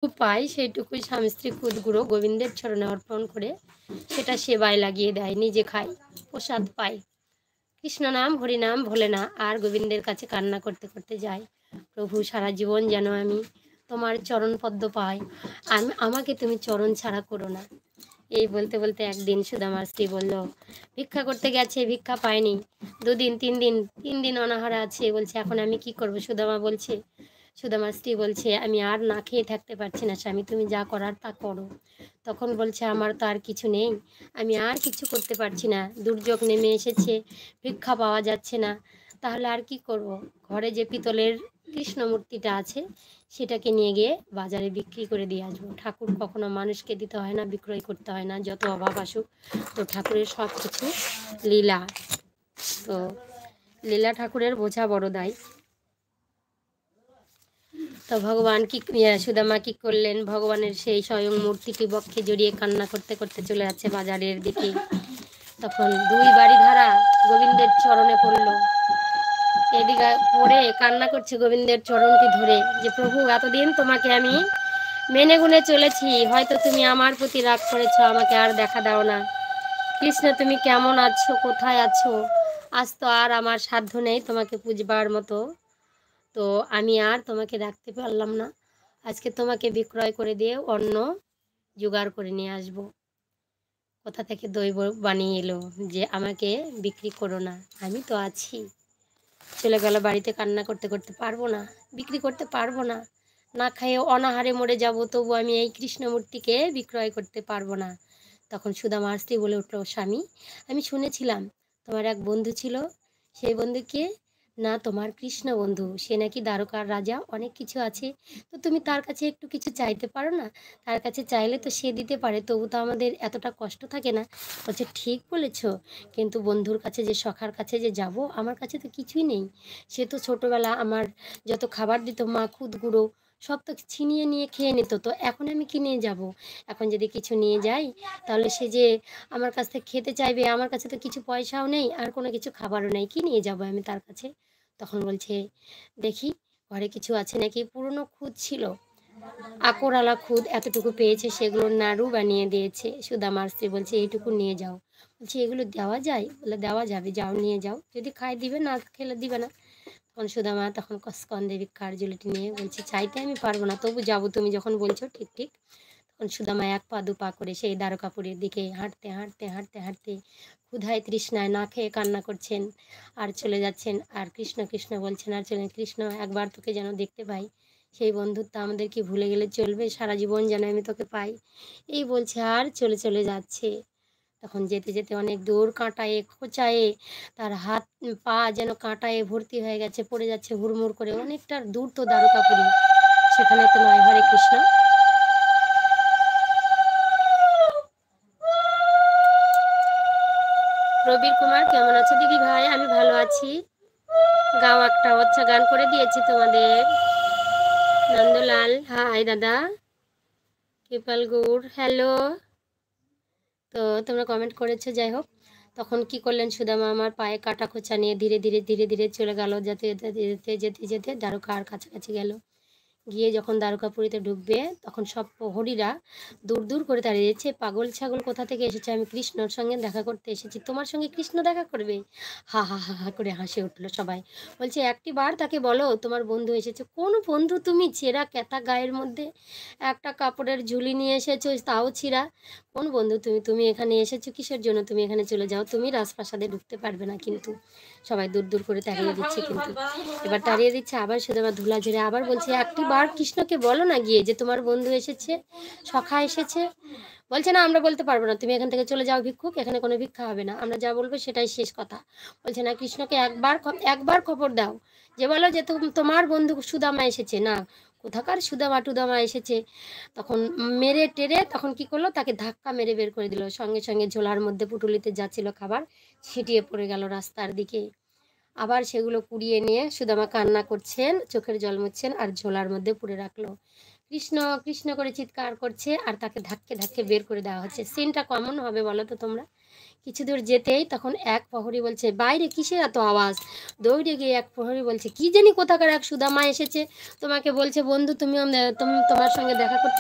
পায় সেইটুকুই স্বামী স্ত্রী খুদ গুঁড়ো গোবিন্দের চরণে অর্পণ করে সেটা সেবায় লাগিয়ে দেয়, নিজে খায়, প্রসাদ পায়। কৃষ্ণ নাম হরিনাম ভোলে না, আর গোবিন্দের কাছে কান্না করতে করতে যায়, প্রভু সারা জীবন যেন আমি তোমার চরণ পদ্ম পাই, আমাকে তুমি চরণ ছাড়া করো না। এই বলতে বলতে একদিন সুদামার স্ত্রী বলল, ভিক্ষা করতে গেছে, ভিক্ষা পায়নি, 2 দিন 3 দিন 3 দিন অনাহারে আছে, বলছে এখন আমি কি করব। সুদামার স্ত্রী বলছে, আমি আর না খেয়ে থাকতে পারছি না স্বামী, তুমি যা করার তা করো। তখন বলছে, আমার তো আর কিছু নেই, আমি আর কিছু করতে পারছি না, দুর্যোগ নেমে এসেছে, ভিক্ষা পাওয়া যাচ্ছে না, তাহলে আর কি করব। ঘরে যে পিতলের কৃষ্ণ মূর্তিটা আছে সেটাকে নিয়ে গিয়ে বাজারে বিক্রি করে দিয়ে আসবো। ঠাকুর কখনো মানুষকে দিতে হয় না, বিক্রয় করতে হয় না, যত অভাব আসুক। তো ঠাকুরের সব কিছু লীলা, তো লীলা ঠাকুরের বোঝা বড় দায়। তো ভগবান সুদামা কি করলেন, ভগবানের সেই স্বয়ং মূর্তিটি বক্ষে জড়িয়ে কান্না করতে করতে চলে যাচ্ছে বাজারের দিকে। তখন 2 বাড়ি ধারা গোবিন্দের চরণে পড়ল, এদিকে পড়ে কান্না করছে গোবিন্দের চরণটি ধরে, যে প্রভু এতদিন তোমাকে আমি মেনে গুনে চলেছি, হয়তো তুমি আমার প্রতি রাগ করেছ, আমাকে আর দেখা দাও না। কৃষ্ণ তুমি কেমন আছো, কোথায় আছো? আজ তো আর আমার সাধ্য নেই তোমাকে পুজবার মতো, তো আমি আর তোমাকে রাখতে পারলাম না, আজকে তোমাকে বিক্রয় করে দিয়ে অন্য জোগাড় করে নিয়ে আসব। কোথা থেকে দৈব বানিয়ে এলো যে আমাকে বিক্রি করো না, আমি তো আছি। চলে গেল বাড়িতে, কান্না করতে করতে, পারবো না, বিক্রি করতে পারবো না, না খেয়ে অনাহারে মরে যাব, তবু আমি এই কৃষ্ণমূর্তিকে বিক্রয় করতে পারবো না। তখন সুদামার স্ত্রী বলে উঠল, স্বামী আমি শুনেছিলাম তোমার এক বন্ধু ছিল, সেই বন্ধুকে, না তোমার কৃষ্ণ বন্ধু, সে নাকি দ্বারকার রাজা, অনেক কিছু আছে, তো তুমি তার কাছে একটু কিছু চাইতে পারো না, তার কাছে চাইলে তো সে দিতে পারে, তবু তো আমাদের এতটা কষ্ট থাকে না। বলছে ঠিক বলেছ, কিন্তু বন্ধুর কাছে যে, সখার কাছে যে যাব, আমার কাছে তো কিছুই নেই, সে তো ছোটোবেলা আমার যত খাবার দিত, মা খুদ গুঁড়ো সব তো ছিনিয়ে নিয়ে খেয়ে নিত, তো এখন আমি কি নিয়ে যাব, এখন যদি কিছু নিয়ে যাই তাহলে সে যে আমার কাছ থেকে খেতে চাইবে, আমার কাছে তো কিছু পয়সাও নেই, আর কোনো কিছু খাবারও নেই, কি নিয়ে যাব আমি তার কাছে। তখন বলছে, দেখি ঘরে কিছু আছে নাকি, পুরনো খুদ ছিল, আকরালা খুদ এতটুকু পেয়েছে, সেগুলোর নাড়ু বানিয়ে দিয়েছে। সুদামার স্ত্রী বলছে, এইটুকু নিয়ে যাও। বলছে এগুলো দেওয়া যায়? বলে দেওয়া যাবে, যাও নিয়ে যাও, যদি খায় দিবে, না খেলে দিবে না। তখন সুদামা তখন স্কন্ধে ভিক্ষার ঝুলিটি নিয়ে বলছে, চাইতে আমি পারবো না, তবু যাবো, তুমি যখন বলছো ঠিক ঠিক। তখন সুদামা 1 পা 2 পা করে সেই দ্বারকাপুরীর দিকে হাঁটতে হাঁটতে হাঁটতে হাঁটতে ক্ষুধায় তৃষ্ণায় না খেয়ে কান্না করছেন আর চলে যাচ্ছেন, আর কৃষ্ণ কৃষ্ণ বলছেন আর চলেন, কৃষ্ণ একবার তোকে যেন দেখতে পাই, সেই বন্ধুত্ব আমাদের কি ভুলে গেলে চলবে, সারা জীবন যেন আমি তোকে পাই, এই বলছে আর চলে চলে যাচ্ছে। তখন যেতে যেতে অনেক দূর, কাঁটায়ে খোঁচায়ে তার হাত পা যেন কাঁটায়ে ভর্তি হয়ে গেছে, পড়ে যাচ্ছে হুড়মুড় করে, অনেকটা দূর তো দ্বারকাপুরী, সেখানে তো নয়। হরে কৃষ্ণ। প্রবীর কুমার কেমন আছো দিদি ভাই? আমি ভালো আছি, গাও একটা আচ্ছা গান করে দিয়েছি তোমাদের। নন্দলাল হাই দাদা, কৃপাল গৌড় হ্যালো, তো তোমরা কমেন্ট করেছো, যাই হোক। তখন কি করলেন সুদামা, আমার পায়ে কাটা খোঁচা নিয়ে ধীরে ধীরে ধীরে ধীরে চলে গেল, যেতে যেতে যেতে যেতে যেতে দ্বারকার কাছাকাছি গেল। গিয়ে যখন দ্বারকাপুরীতে ঢুকবে, তখন সব প্রহরীরা দূর দূর করে দাঁড়িয়ে যাচ্ছে, পাগল ছাগল কোথা থেকে এসেছে, আমি কৃষ্ণর সঙ্গে দেখা করতে এসেছি, তোমার সঙ্গে কৃষ্ণ দেখা করবে? হা হা হা হা করে হাসে উঠলো সবাই। বলছে একটি বার তাকে বলো তোমার বন্ধু এসেছে। কোন বন্ধু তুমি, ছেঁড়া ক্যাথা গায়ের মধ্যে একটা কাপড়ের ঝুলি নিয়ে এসেছো, তাও ছিঁড়া, কোন বন্ধু তুমি? তুমি এখানে এসেছো কিসের জন্য? তুমি এখানে চলে যাও, তুমি রাজপ্রাসাদে ঢুকতে পারবে না। কিন্তু সবাই দূর দূর করে তাড়িয়ে দিচ্ছে, কিন্তু এবার তাড়িয়ে দিচ্ছে, আবার শুধু আবার ধুলা ঝেড়ে আবার বলছে, একটি বার কৃষ্ণকে বলো না গিয়ে যে তোমার বন্ধু এসেছে, সখা এসেছে। বলছে না, আমরা বলতে পারবো না, তুমি এখান থেকে চলে যাও ভিক্ষুক, এখানে কোনো ভিক্ষা হবে না, আমরা যা বলবো সেটাই শেষ কথা। বলছে না, কৃষ্ণকে একবার খবর দাও, যে বলো যে তোমার বন্ধু সুদামা এসেছে। না, কোথাকার সুদামা টুদামা এসেছে। তখন মেরে টেরে তখন কি করলো, তাকে ধাক্কা মেরে বের করে দিল, সঙ্গে সঙ্গে ঝোলার মধ্যে পুটুলিতে যাচ্ছিল খাবার ছিটিয়ে পড়ে গেল রাস্তার দিকে। আবার সেগুলো কুড়িয়ে নিয়ে সুদামা কান্না করছেন, চোখের জল মুছছেন, আর ঝোলার মধ্যে পুরে রাখলো। কৃষ্ণ কৃষ্ণ করে চিৎকার করছে আর তাকে ধাক্কে ধাক্কে বের করে দেওয়া হচ্ছে। সিনটা কেমন হবে বলো তো তোমরা? কিছু দূর যেতেই তখন এক প্রহরী বলছে, বাইরে কিসের এত আওয়াজ? দৌড়ে গিয়ে এক প্রহরী বলছে, কি জানি কোথাকার এক সুদামা এসেছে, তোমাকে বলছে বন্ধু তুমি তোমার সঙ্গে দেখা করতে